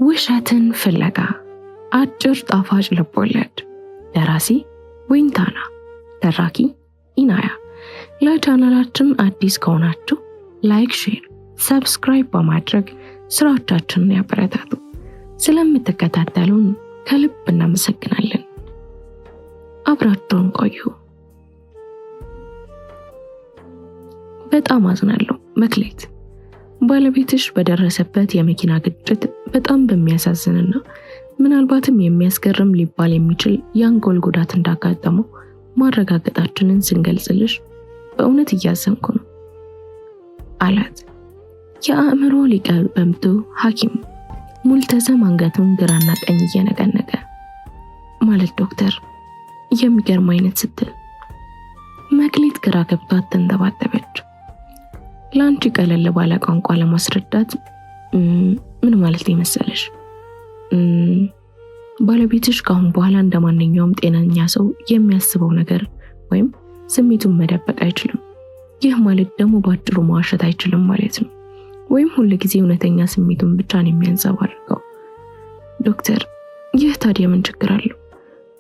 ውሸትን ፍለጋ አጭር ጣፋጭ ልቦለድ። ደራሲ ዊንታና፣ ተራኪ ኢናያ። ለቻናላችን አዲስ ከሆናችሁ ላይክ፣ ሼር፣ ሰብስክራይብ በማድረግ ስራዎቻችንን ያበረታቱ። ስለምትከታተሉን ከልብ እናመሰግናለን። አብራችሁን ቆዩ። በጣም አዝናለሁ መክሌት። ባለቤትሽ በደረሰበት የመኪና ግጭት በጣም በሚያሳዝንና ምናልባትም የሚያስገርም ሊባል የሚችል የአንጎል ጉዳት እንዳጋጠመው ማረጋገጣችንን ስንገልጽልሽ በእውነት እያዘንኩ ነው አላት። የአእምሮ ሊቀበምቱ ሐኪም ሙልተዘም አንገቱን ግራና ቀኝ እየነቀነቀ ማለት ዶክተር የሚገርም አይነት ስትል መክሌት ግራ ገብቷት ተንተባተበች። ለአንቺ ቀለል ባለ ቋንቋ ለማስረዳት ምን ማለት ይመስልሽ? ባለቤትሽ ካሁን በኋላ እንደማንኛውም ጤነኛ ሰው የሚያስበው ነገር ወይም ስሜቱን መደበቅ አይችልም። ይህ ማለት ደግሞ ባጭሩ መዋሸት አይችልም ማለት ነው። ወይም ሁሉ ጊዜ እውነተኛ ስሜቱን ብቻ ነው የሚያንጸባርቀው። ዶክተር፣ ይህ ታዲያ ምን ችግር አለው?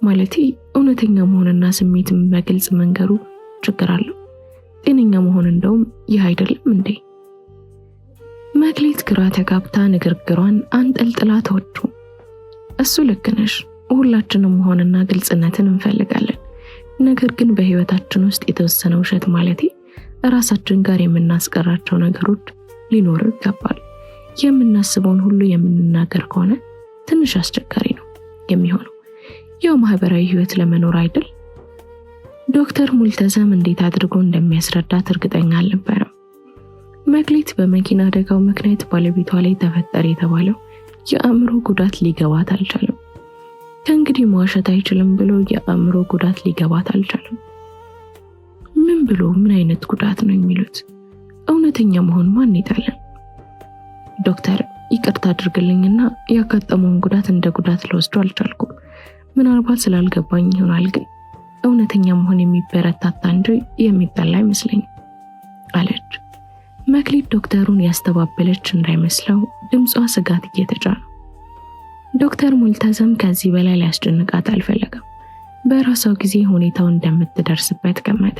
ማለቴ እውነተኛ መሆንና ስሜትን በግልጽ መንገሩ ችግር አለው? ጤነኛ መሆን እንደውም ይህ አይደለም እንዴ? መክሌት ግራ ተጋብታ ንግግሯን አንጠልጥላ ተወጡ። እሱ ልክ ነሽ፣ ሁላችንም መሆንና ግልጽነትን እንፈልጋለን። ነገር ግን በህይወታችን ውስጥ የተወሰነ ውሸት ማለቴ ራሳችን ጋር የምናስቀራቸው ነገሮች ሊኖሩ ይገባል። የምናስበውን ሁሉ የምንናገር ከሆነ ትንሽ አስቸጋሪ ነው የሚሆነው። ያው ማህበራዊ ህይወት ለመኖር አይደል? ዶክተር ሙልተዘም እንዴት አድርጎ እንደሚያስረዳት እርግጠኛ አልነበረም። መክሌት በመኪና አደጋው ምክንያት ባለቤቷ ላይ ተፈጠረ የተባለው የአእምሮ ጉዳት ሊገባት አልቻለም። ከእንግዲህ መዋሸት አይችልም ብሎ የአእምሮ ጉዳት ሊገባት አልቻለም። ምን ብሎ ምን አይነት ጉዳት ነው የሚሉት? እውነተኛ መሆን ማን ይጣላል? ዶክተር ይቅርታ አድርግልኝና ያጋጠመውን ጉዳት እንደ ጉዳት ልወስዶ አልቻልኩም። ምናልባት ስላልገባኝ ይሆናል፣ ግን እውነተኛ መሆን የሚበረታታ እንጂ የሚጠላ አይመስለኝም አለች። መክሌት ዶክተሩን ያስተባበለች እንዳይመስለው ድምጿ ስጋት እየተጫነ። ዶክተር ሙልተዘም ከዚህ በላይ ሊያስጨንቃት አልፈለገም። በራሷ ጊዜ ሁኔታው እንደምትደርስበት ገመተ።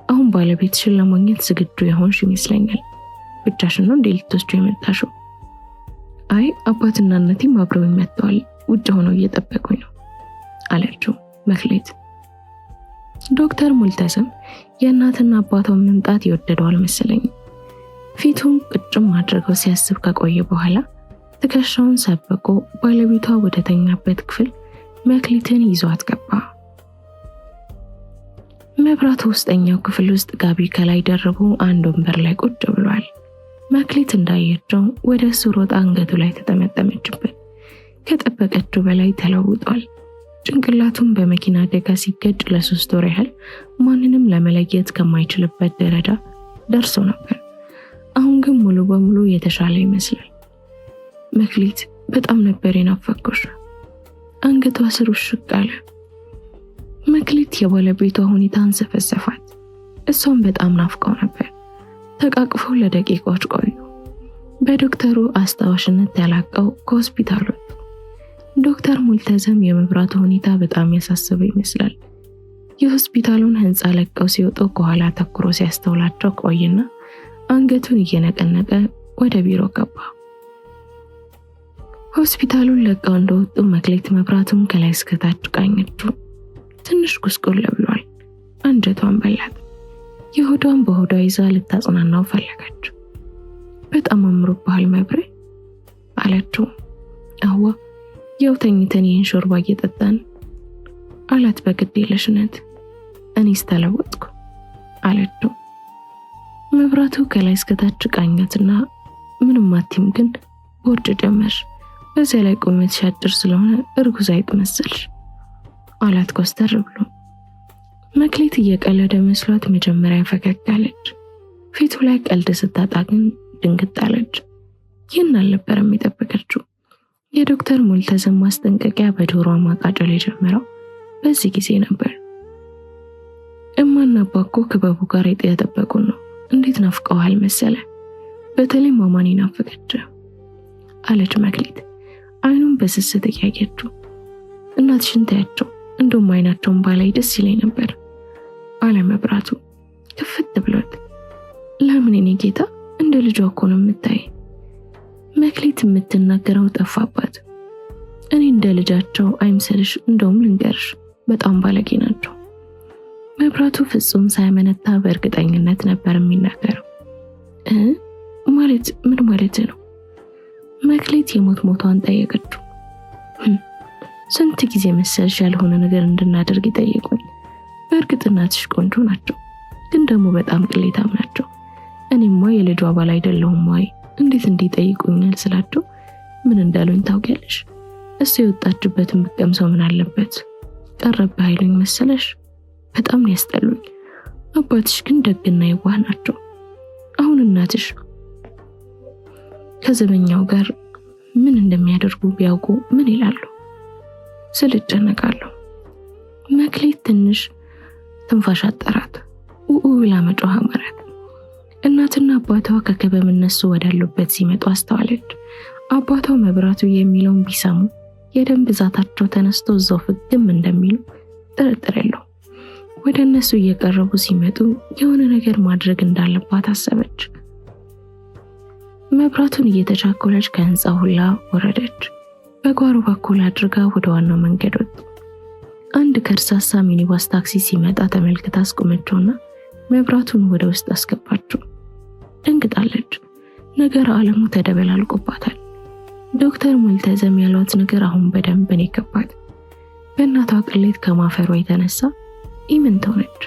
አሁን ባለቤትሽን ለማግኘት ዝግጁ የሆንሽ ይመስለኛል። ብቻሽን ነው እንዴ ልትወስዱ የመጣሽው? አይ አባትና እናቴም አብረው መጥተዋል፣ ውጭ ሆነው እየጠበቁኝ ነው አለችው መክሌት። ዶክተር ሙልተዘም የእናትና አባቷን መምጣት ይወደደው አልመሰለኝም። ፊቱን ቅጭም አድርገው ሲያስብ ከቆየ በኋላ ትከሻውን ሰብቆ ባለቤቷ ወደ ተኛበት ክፍል መክሌትን ይዟት ገባ። መብራቱ ውስጠኛው ክፍል ውስጥ ጋቢ ከላይ ደርቦ አንድ ወንበር ላይ ቁጭ ብሏል። መክሌት እንዳየችው ወደ እሱ ሮጣ አንገቱ ላይ ተጠመጠመችበት። ከጠበቀችው በላይ ተለውጧል። ጭንቅላቱን በመኪና አደጋ ሲገጭ ለ3 ወር ያህል ማንንም ለመለየት ከማይችልበት ደረጃ ደርሶ ነበር። አሁን ግን ሙሉ በሙሉ የተሻለ ይመስላል። መክሌት በጣም ነበር የናፈቅኩሽ። አንገቷ ስር ውሽቅ አለ። መክሌት የባለቤቷ ሁኔታ አንሰፈሰፋት። እሷም በጣም ናፍቀው ነበር። ተቃቅፈው ለደቂቃዎች ቆዩ። በዶክተሩ አስታዋሽነት ተላቀው ከሆስፒታል ወጡ። ዶክተር ሙልተዘም የመብራቱ ሁኔታ በጣም ያሳሰበው ይመስላል። የሆስፒታሉን ህንፃ ለቀው ሲወጡ ከኋላ ተኩሮ ሲያስተውላቸው ቆይና አንገቱን እየነቀነቀ ወደ ቢሮ ገባ። ሆስፒታሉን ለቀው እንደወጡ መክሌት መብራቱን ከላይ እስከታች ቃኘችው። ትንሽ ጉስቁል ብሏል። አንጀቷን በላት። የሆዷን በሆዷ ይዛ ልታጽናናው ፈለገች። በጣም አምሮብሃል መብሬ አለችው። አዋ ያው ተኝተን ይህን ሾርባ እየጠጣን አላት በግድ የለሽነት። እኔስ ተለወጥኩ አለችው። መብራቱ ከላይ እስከታች ቃኘትና ምንም አትይም፣ ግን ቦርጭ ጀመርሽ። በዚያ ላይ ቁመትሽ አጭር ስለሆነ እርጉዝ አይጥ መሰልሽ አላት ኮስተር ብሎ። መክሌት እየቀለደ መስሏት መጀመሪያ ፈገግ አለች። ፊቱ ላይ ቀልድ ስታጣ ግን ድንግጥ አለች። ይህን አልነበረም የጠበቀችው። የዶክተር ሙልተዘም ማስጠንቀቂያ በጆሮዋ ማቃጨል የጀመረው በዚህ ጊዜ ነበር። እማና አባኮ ክበቡ ጋር እየጠበቁን ነው። እንዴት ናፍቀዋል መሰለ። በተለይ ማማን ናፈቀች። አለች መክሊት አይኑን በስስት እያየችው። እናትሽን ታያቸው፣ እንደውም አይናቸውን ባላይ ደስ ይለኝ ነበር አለ መብራቱ ክፍት ብሎት። ለምን የኔ ጌታ እንደ ልጇ እኮ ነው የምታይ። መክሊት የምትናገረው ጠፋባት። እኔ እንደ ልጃቸው አይምሰልሽ፣ እንደውም ልንገርሽ በጣም ባለጌ ናቸው። መብራቱ ፍጹም ሳይመነታ በእርግጠኝነት ነበር የሚናገረው። ማለት ምን ማለት ነው? መክሊት የሞቷን ጠየቀችው። ስንት ጊዜ መሰልሽ ያልሆነ ነገር እንድናደርግ ይጠይቁኝ። በእርግጥ እናትሽ ቆንጆ ናቸው፣ ግን ደግሞ በጣም ቅሌታም ናቸው። እኔማ የልጇ ባል አይደለሁም ወይ እንዴት እንዲጠይቁኛል ስላቸው ምን እንዳሉኝ ታውቂያለሽ? እሱ የወጣችበትን ብቀምሰው ምን አለበት? ቀረብ ኃይሉኝ መሰለሽ? በጣም ያስጠሉኝ። አባትሽ ግን ደግና የዋህ ናቸው። አሁን እናትሽ ከዘበኛው ጋር ምን እንደሚያደርጉ ቢያውቁ ምን ይላሉ? ስልጨነቃለሁ። መክሊት ትንሽ ትንፋሽ አጠራት። ብላ መጮህ አማራት። እናትና አባቷ ከክበብ እነሱ ወዳሉበት ሲመጡ አስተዋለች። አባቷ መብራቱ የሚለውን ቢሰሙ የደም ብዛታቸው ተነስቶ እዛው ፍግም እንደሚሉ ጥርጥር የለው። ወደ እነሱ እየቀረቡ ሲመጡ የሆነ ነገር ማድረግ እንዳለባት አሰበች። መብራቱን እየተቻኮለች ከህንጻው ሁላ ወረደች። በጓሮ በኩል አድርጋ ወደ ዋናው መንገድ ወጡ። አንድ ከርሳሳ ሚኒባስ ታክሲ ሲመጣ ተመልክታ አስቆመችውና መብራቱን ወደ ውስጥ አስገባችው። ደንግጣለች። ነገር ዓለሙ ተደበላልቆባታል። ዶክተር ሙልተዘም ያሏት ነገር አሁን በደንብ ነው የገባት። በእናቷ ቅሌት ከማፈሯ የተነሳ ኢምንት ሆነች።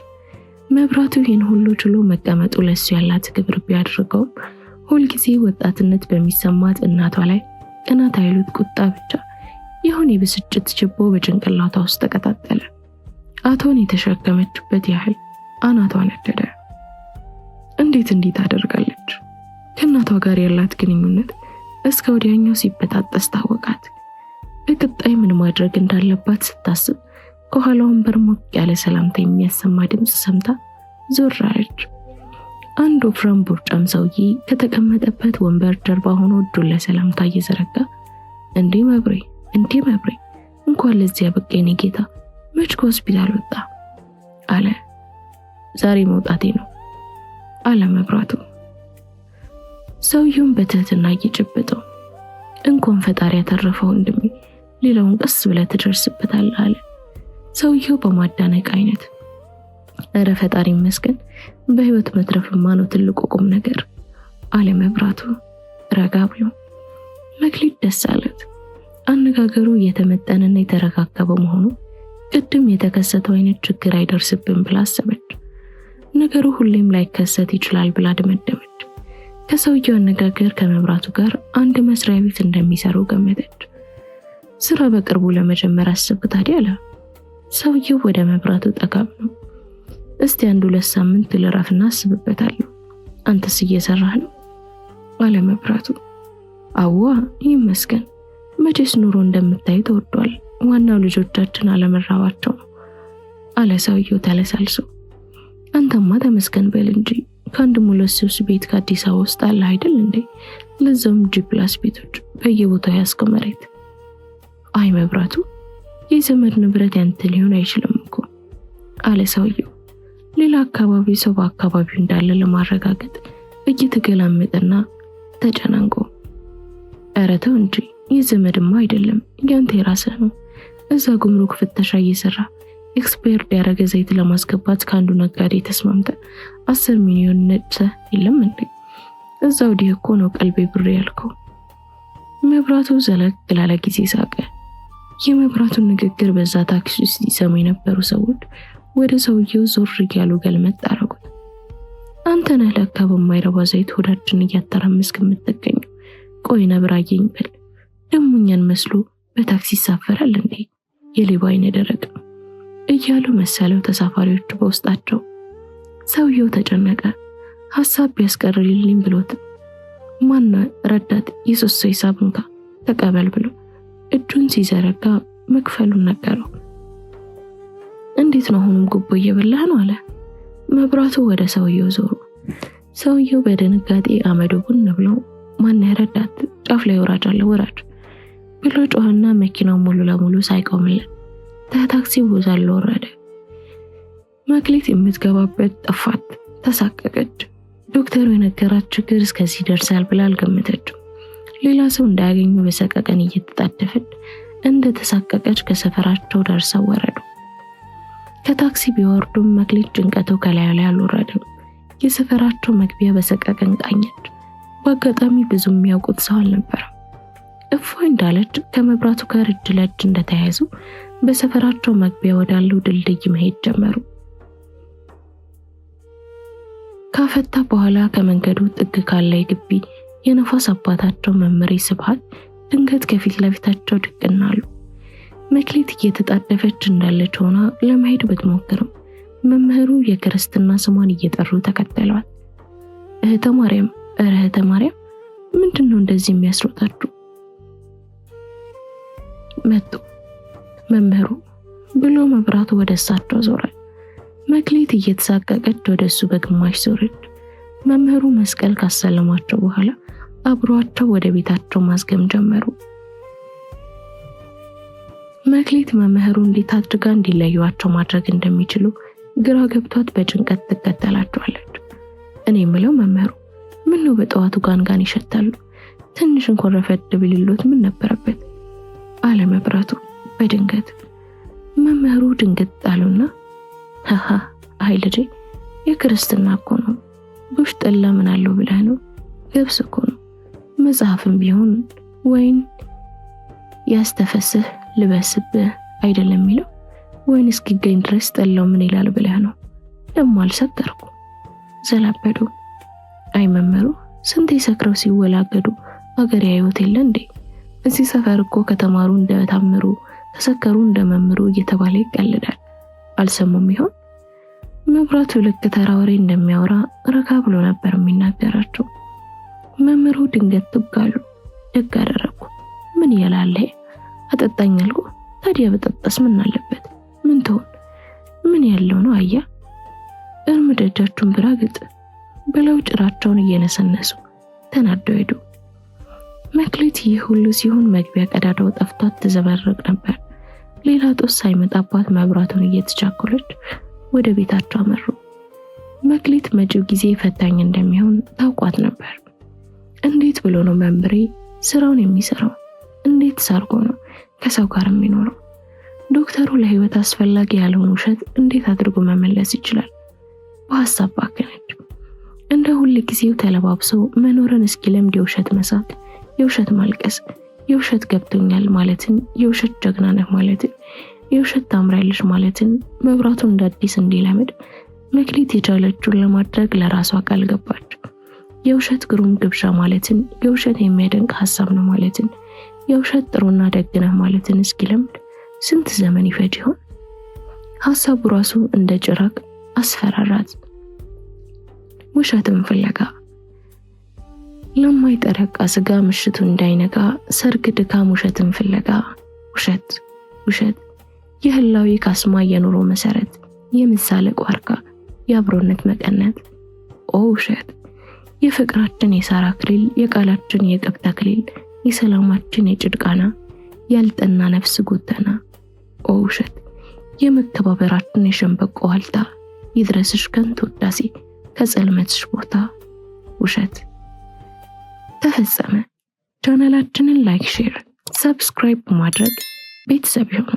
መብራቱ ይህን ሁሉ ችሎ መቀመጡ ለሱ ያላት ክብር ቢያደርገውም ሁልጊዜ ወጣትነት በሚሰማት እናቷ ላይ ቅናት አይሉት ቁጣ ብቻ የሆነ የብስጭት ችቦ በጭንቅላቷ ውስጥ ተቀጣጠለ። አቶን የተሸከመችበት ያህል አናቷ ነደደ። እንዴት እንዲህ ታደርጋለች? ከእናቷ ጋር ያላት ግንኙነት እስከ ወዲያኛው ሲበጣጠስ ታወቃት። በቀጣይ ምን ማድረግ እንዳለባት ስታስብ ከኋላ ወንበር ሞቅ ያለ ሰላምታ የሚያሰማ ድምፅ ሰምታ ዞር አለች። አንድ ወፍራም ቦርጫም ሰውዬ ከተቀመጠበት ወንበር ጀርባ ሆኖ እጁን ለሰላምታ እየዘረጋ እንዴ መብሬ እንኳን ለዚህ ያበቃኝ ጌታ፣ መች ከሆስፒታል ወጣ አለ። ዛሬ መውጣቴ ነው አለ መብራቱ። ሰውየውን በትህትና እየጨበጠው እንኳን ፈጣሪ ያተረፈው ወንድሜ፣ ሌላውን ቀስ ብለህ ትደርስበታለህ አለ። ሰውየው በማዳነቅ አይነት እረ ፈጣሪ ይመስገን፣ በህይወት መትረፍማ ነው ትልቁ ቁም ነገር አለ መብራቱ ረጋ ብሎ። መክሊት ደስ አላት። አነጋገሩ የተመጠነና የተረጋጋ መሆኑ ቅድም የተከሰተው አይነት ችግር አይደርስብን ብላ አሰበች። ነገሩ ሁሌም ላይከሰት ይችላል ብላ ደመደመች። ከሰውየው አነጋገር ከመብራቱ ጋር አንድ መስሪያ ቤት እንደሚሰሩ ገመተች። ስራ በቅርቡ ለመጀመር አስብ ታዲያ አለ። ሰውየው ወደ መብራቱ ጠጋ ብሎ እስቲ 1-2 ሳምንት ልረፍና አስብበታለሁ፣ አንተስ እየሰራህ ነው አለ መብራቱ። አዋ ይመስገን፣ መቼስ ኑሮ እንደምታይ ተወዷል፣ ዋናው ልጆቻችን አለመራባቸው ነው አለ ሰውየው ተለሳልሶ። አንተማ ተመስገን በል እንጂ ከአንድ ሙለስስ ቤት ከአዲስ አበባ ውስጥ አለ አይደል እንዴ? ለዛውም ጂፕላስ ቤቶች በየቦታው ያስከው መሬት። አይ መብራቱ፣ የዘመድ ንብረት ያንተ ሊሆን አይችልም እኮ አለ ሰውየው። ሌላ አካባቢ ሰው በአካባቢው እንዳለ ለማረጋገጥ እየተገላመጠና ተጨናንቆ፣ ኧረ ተው እንጂ የዘመድማ አይደለም ያንተ የራስህ ነው። እዛ ጉምሩክ ፍተሻ እየሰራ ኤክስፓየርድ ያደረገ ዘይት ለማስገባት ከአንዱ ነጋዴ ተስማምተ 10 ሚሊዮን ነጭ የለም እንዴ? እዛው ዲህ እኮ ነው ቀልቤ ብር ያልከው። መብራቱ ዘለቅ ላለ ጊዜ ሳቀ። የመብራቱን ንግግር በዛ ታክሲ ውስጥ ሲሰሙ የነበሩ ሰዎች ወደ ሰውየው ዞር እያሉ ገልመጥ አደረጉት። አንተ ነህ ለካ በማይረባ ዘይት ሆዳችን እያተራመስክ የምትገኘው። ቆይ ነብራየኝ በል፣ ደሞ እኛን መስሎ በታክሲ ይሳፈራል እንዴ? የሌባ አይነ ደረቅ እያሉ መሰለው ተሳፋሪዎቹ በውስጣቸው። ሰውየው ተጨነቀ። ሐሳብ ቢያስቀርልልኝ ብሎት ማና ረዳት የሶስት ሰው ሂሳብ እንካ ተቀበል ብሎ እጁን ሲዘረጋ መክፈሉን ነገረው። እንዴት ነው አሁንም ጉቦ እየበላህ ነው አለ። መብራቱ ወደ ሰውየው ዞሩ። ሰውየው በድንጋጤ አመዱ ቡን ብሎ ማን ያረዳት? ጫፍ ላይ ወራጅ አለ ወራጅ ብሎ ጮኸና መኪናው ሙሉ ለሙሉ ሳይቆምለት ታክሲው ወዛል ወረደ። መክሊት የምትገባበት ጠፋት። ተሳቀቀች። ዶክተሩ የነገራት ችግር እስከዚህ ደርሳል ብላ አልገመተችም። ሌላ ሰው እንዳያገኙ በሰቀቀን እየተጣደፈች እንደ ተሳቀቀች ከሰፈራቸው ደርሰው ወረዱ። ከታክሲ ቢወርዱም መክሊት ጭንቀቱ ከላዩ ላይ አልወረደም። የሰፈራቸው መግቢያ በሰቀቀን ቃኘች። በአጋጣሚ ብዙ የሚያውቁት ሰው አልነበረም። እፎይ እንዳለች ከመብራቱ ጋር እጅ ለእጅ እንደተያያዙ በሰፈራቸው መግቢያ ወዳለው ድልድይ መሄድ ጀመሩ። ካፈታ በኋላ ከመንገዱ ጥግ ካለ ግቢ የነፋስ አባታቸው መምህር ስብሐት ድንገት ከፊት ለፊታቸው ድቅና አሉ። መክሊት እየተጣደፈች እንዳለች ሆና ለመሄድ ብትሞክርም መምህሩ የክርስትና ስሟን እየጠሩ ተከተሏት። እህተ ማርያም፣ እህተ ማርያም፣ ምንድነው እንደዚህ የሚያስሮጣችሁ? መጡ። መምህሩ ብሎ መብራቱ ወደ እሳቸው ዞረ። መክሊት እየተሳቀቀች ወደሱ በግማሽ ዞረች። መምህሩ መስቀል ካሰለማቸው በኋላ አብሯቸው ወደ ቤታቸው ማስገም ጀመሩ። መክሊት መምህሩ እንዴት አድርጋ እንዲለዩዋቸው ማድረግ እንደሚችሉ ግራ ገብቷት በጭንቀት ትከተላቸዋለች። እኔ የምለው መምህሩ ምን ነው በጠዋቱ ጋንጋን ይሸታሉ? ትንሽ እንኳን ረፈድ ቢልሎት ምን ነበረበት? አለ መብራቱ በድንገት። መምህሩ ድንገት ጣሉና አይ ልጄ የክርስትና እኮ ነው። ቡሽ ጠላ ምን አለው ብለህ ነው? ገብስ እኮ ነው። መጽሐፍም ቢሆን ወይን ያስተፈስህ ልበስብህ አይደለም የሚለው? ወይን እስኪገኝ ድረስ ጠላው ምን ይላል ብለህ ነው? ደሞ አልሰከርኩ። ዘላበዱ። አይ መምህሩ ስንት ሰክረው ሲወላገዱ አገር ያዩት የለ እንዴ? እዚህ ሰፈር እኮ ከተማሩ እንደታመሩ ተሰከሩ እንደመምሩ እየተባለ ይቀልዳል። አልሰሙም ይሆን? መብራቱ ልክ ተራወሬ እንደሚያወራ ረጋ ብሎ ነበር የሚናገራቸው። መምህሩ ድንገት ትጋሉ። ደግ አደረኩ። ምን ይላል? አጠጣኝ አልኩ። ታዲያ በጠጣስ ምን አለበት? ምን ትሆን? ምን ያለው ነው? አያ እርምጃቸውን ብራግጥ ብለው ጭራቸውን እየነሰነሱ ተናደው ሄዱ። መክሊት ይህ ሁሉ ሲሆን መግቢያ ቀዳዳው ጠፍቷት ትዘበረቅ ነበር። ሌላ ጦስ ሳይመጣባት መብራቱን እየተቻኮለች ወደ ቤታቸው አመሩ። መክሊት መጪው ጊዜ ፈታኝ እንደሚሆን ታውቋት ነበር። እንዴት ብሎ ነው መምሬ ስራውን የሚሰራው? እንዴት ሰርጎ ነው ከሰው ጋር የሚኖረው? ዶክተሩ ለህይወት አስፈላጊ ያለውን ውሸት እንዴት አድርጎ መመለስ ይችላል? በሐሳብ ባከነች። እንደ ሁሉ ጊዜው ተለባብሰው መኖርን እስኪለምድ የውሸት መሳቅ፣ የውሸት ማልቀስ፣ የውሸት ገብቶኛል ማለትን፣ የውሸት ጀግና ነህ ማለትን፣ የውሸት ታምራለሽ ማለትን መብራቱ እንደ አዲስ እንዲለምድ መክሊት የቻለችውን ለማድረግ ለራሷ ቃል ገባች። የውሸት ግሩም ግብዣ ማለትን፣ የውሸት የሚያደንቅ ሐሳብ ነው ማለትን፣ የውሸት ጥሩና ደግ ነህ ማለትን እስኪለምድ ስንት ዘመን ይፈጅ ይሆን? ሐሳቡ ራሱ እንደ ጭራቅ አስፈራራት። ውሸትን ፍለጋ ለማይጠረቃ ስጋ ምሽቱ እንዳይነጋ ሰርግ ድካም ውሸትን ፍለጋ። ውሸት ውሸት የህላዊ ካስማ የኑሮ መሰረት፣ የምሳሌ ቋርካ፣ የአብሮነት መቀነት። ኦ ውሸት የፍቅራችን የሳር አክሊል፣ የቃላችን የቅብት አክሊል፣ የሰላማችን የጭድቃና ያልጠና ነፍስ ጎተና። ኦ ውሸት የመከባበራችን የሸንበቆ ዋልታ፣ ይድረስሽ ከንቱ ውዳሴ ከጸልመትሽ ቦታ። ውሸት ተፈጸመ። ቻናላችንን ላይክ፣ ሼር፣ ሰብስክራይብ ማድረግ ቤተሰብ ይሁኑ።